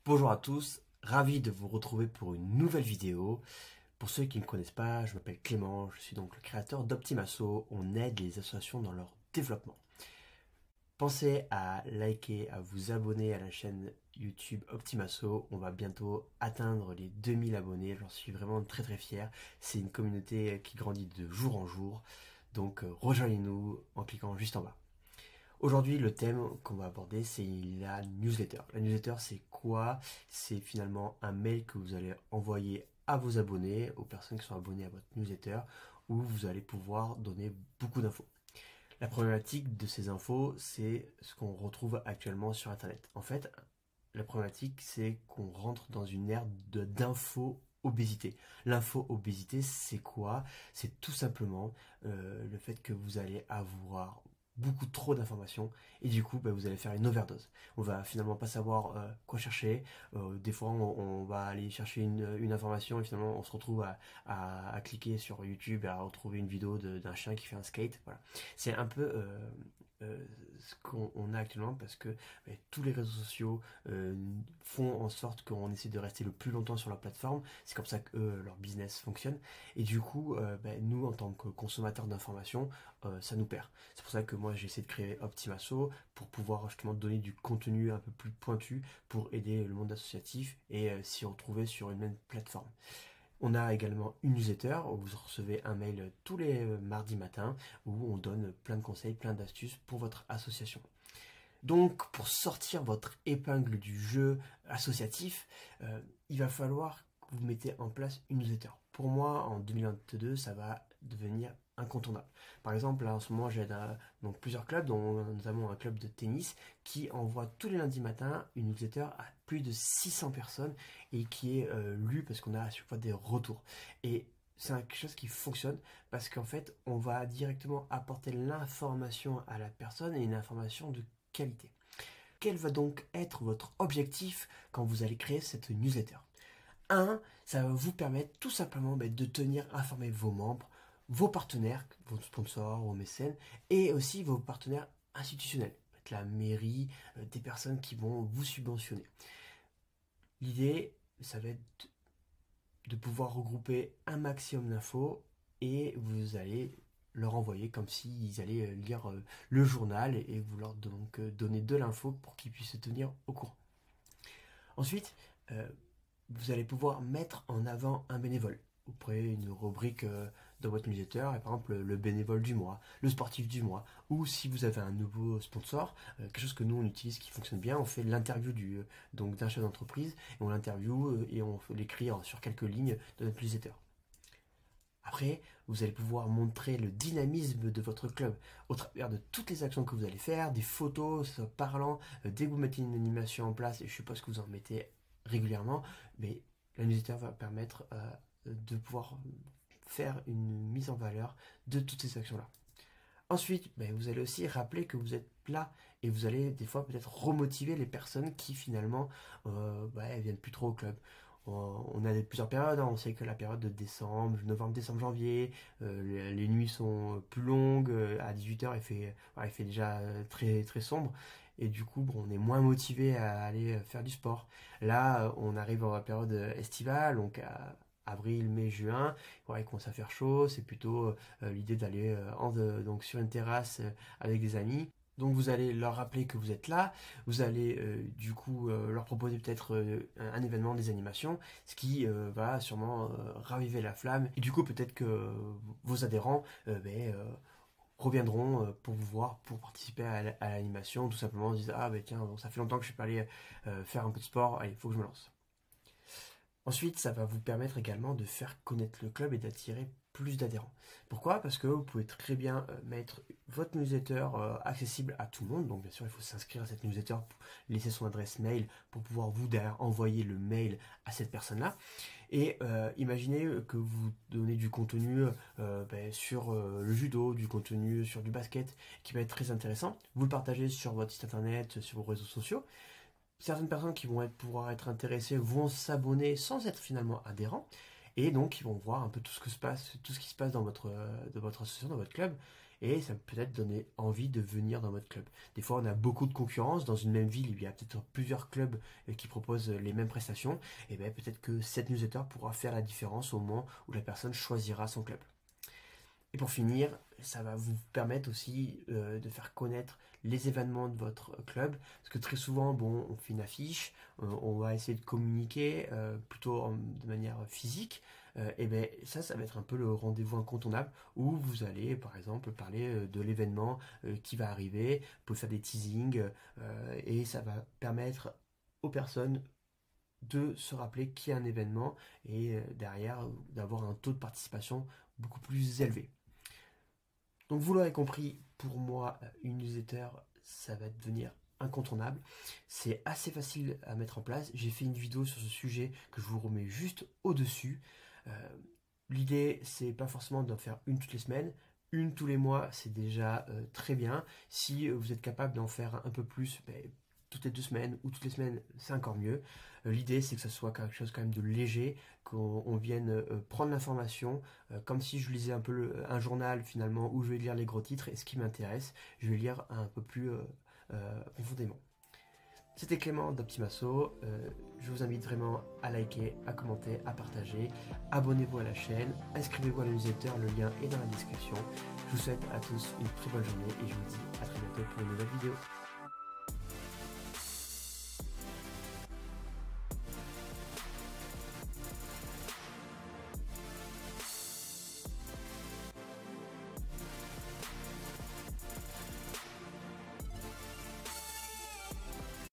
Bonjour à tous, ravi de vous retrouver pour une nouvelle vidéo. Pour ceux qui ne me connaissent pas, je m'appelle Clément, je suis donc le créateur d'Optimasso. On aide les associations dans leur développement. Pensez à liker, à vous abonner à la chaîne YouTube Optimasso. On va bientôt atteindre les 2000 abonnés, j'en suis vraiment très très fier. C'est une communauté qui grandit de jour en jour, donc rejoignez-nous en cliquant juste en bas. Aujourd'hui, le thème qu'on va aborder, c'est la newsletter. La newsletter, c'est quoi? C'est finalement un mail que vous allez envoyer à vos abonnés, aux personnes qui sont abonnées à votre newsletter, où vous allez pouvoir donner beaucoup d'infos. La problématique de ces infos, c'est ce qu'on retrouve actuellement sur Internet. En fait, la problématique, c'est qu'on rentre dans une ère d'info-obésité. L'info-obésité, c'est quoi? C'est tout simplement le fait que vous allez avoir beaucoup trop d'informations et du coup vous allez faire une overdose. On va finalement pas savoir quoi chercher. Des fois on va aller chercher une information et finalement on se retrouve à cliquer sur YouTube et à retrouver une vidéo d'un chien qui fait un skate. Voilà. C'est un peu ce qu'on a actuellement parce que tous les réseaux sociaux font en sorte qu'on essaie de rester le plus longtemps sur la plateforme. C'est comme ça que leur business fonctionne. Et du coup, nous, en tant que consommateurs d'informations, ça nous perd. C'est pour ça que moi, j'ai essayé de créer Optimasso pour pouvoir justement donner du contenu un peu plus pointu pour aider le monde associatif et s'y retrouver sur une même plateforme. On a également une newsletter où vous recevez un mail tous les mardis matins où on donne plein de conseils, plein d'astuces pour votre association. Donc, pour sortir votre épingle du jeu associatif, il va falloir que vous mettez en place une newsletter. Pour moi, en 2022, ça va devenir incontournable. Par exemple, là, en ce moment, j'aide donc plusieurs clubs, dont notamment un club de tennis, qui envoie tous les lundis matins une newsletter à plus de 600 personnes et qui est lue parce qu'on a à chaque fois des retours. Et c'est quelque chose qui fonctionne parce qu'en fait, on va directement apporter l'information à la personne et une information de qualité. Quel va donc être votre objectif quand vous allez créer cette newsletter? Un, ça va vous permettre tout simplement de tenir informés vos membres, vos partenaires, vos sponsors, vos mécènes, et aussi vos partenaires institutionnels, la mairie, des personnes qui vont vous subventionner. L'idée, ça va être de pouvoir regrouper un maximum d'infos et vous allez leur envoyer comme s'ils allaient lire le journal et vous leur donc donner de l'info pour qu'ils puissent se tenir au courant. Ensuite, vous allez pouvoir mettre en avant un bénévole. Vous prenez une rubrique dans votre newsletter, et par exemple le bénévole du mois, le sportif du mois, ou si vous avez un nouveau sponsor, quelque chose que nous on utilise qui fonctionne bien, on fait l'interview donc d'un chef d'entreprise, et on l'interview et on l'écrit sur quelques lignes de notre newsletter. Après, vous allez pouvoir montrer le dynamisme de votre club au travers de toutes les actions que vous allez faire, des photos parlant, dès que vous mettez une animation en place, et je suppose que vous en mettez régulièrement, mais la newsletter va permettre de pouvoir faire une mise en valeur de toutes ces actions-là. Ensuite, vous allez aussi rappeler que vous êtes là et vous allez des fois peut-être remotiver les personnes qui finalement elles viennent plus trop au club. On a plusieurs périodes, hein. On sait que la période de décembre, novembre, décembre, janvier, les nuits sont plus longues, à 18h il fait déjà très, très sombre, et du coup on est moins motivé à aller faire du sport. Là, on arrive dans la période estivale, donc à avril, mai, juin, il commence à faire chaud, c'est plutôt l'idée d'aller donc sur une terrasse avec des amis. Donc vous allez leur rappeler que vous êtes là, vous allez du coup leur proposer peut-être un événement, des animations, ce qui va sûrement raviver la flamme. Et du coup peut-être que vos adhérents reviendront pour vous voir, pour participer à l'animation, tout simplement en disant ah tiens bon, ça fait longtemps que je suis pas allé faire un peu de sport, allez il faut que je me lance. Ensuite, ça va vous permettre également de faire connaître le club et d'attirer plus d'adhérents. Pourquoi? Parce que vous pouvez très bien mettre votre newsletter accessible à tout le monde. Donc bien sûr, il faut s'inscrire à cette newsletter, laisser son adresse mail pour pouvoir vous derrière envoyer le mail à cette personne-là. Et imaginez que vous donnez du contenu sur le judo, du contenu sur du basket qui va être très intéressant. Vous le partagez sur votre site internet, sur vos réseaux sociaux. Certaines personnes qui vont pouvoir être intéressées vont s'abonner sans être finalement adhérents et donc ils vont voir un peu tout ce qui se passe dans votre association, dans votre club, et ça peut peut-être donner envie de venir dans votre club. Des fois, on a beaucoup de concurrence. Dans une même ville, il y a peut-être plusieurs clubs qui proposent les mêmes prestations. Et bien peut-être que cette newsletter pourra faire la différence au moment où la personne choisira son club. Et pour finir, ça va vous permettre aussi de faire connaître les événements de votre club. Parce que très souvent, bon, on fait une affiche, on va essayer de communiquer plutôt de manière physique. Et bien ça va être un peu le rendez-vous incontournable où vous allez, par exemple, parler de l'événement qui va arriver. Vous pouvez faire des teasings et ça va permettre aux personnes de se rappeler qu'il y a un événement et derrière d'avoir un taux de participation beaucoup plus élevé. Donc vous l'aurez compris, pour moi, une newsletter, ça va devenir incontournable. C'est assez facile à mettre en place. J'ai fait une vidéo sur ce sujet que je vous remets juste au-dessus. L'idée, c'est pas forcément d'en faire une toutes les semaines. Une tous les mois, c'est déjà très bien. Si vous êtes capable d'en faire un peu plus, toutes les 2 semaines ou toutes les semaines, c'est encore mieux. L'idée, c'est que ça soit quelque chose quand même de léger, qu'on vienne prendre l'information, comme si je lisais un peu un journal finalement, où je vais lire les gros titres, et ce qui m'intéresse, je vais lire un peu plus profondément. C'était Clément d'Optimasso. Je vous invite vraiment à liker, à commenter, à partager. Abonnez-vous à la chaîne, inscrivez-vous à la newsletter, le lien est dans la description. Je vous souhaite à tous une très bonne journée et je vous dis à très bientôt pour une nouvelle vidéo.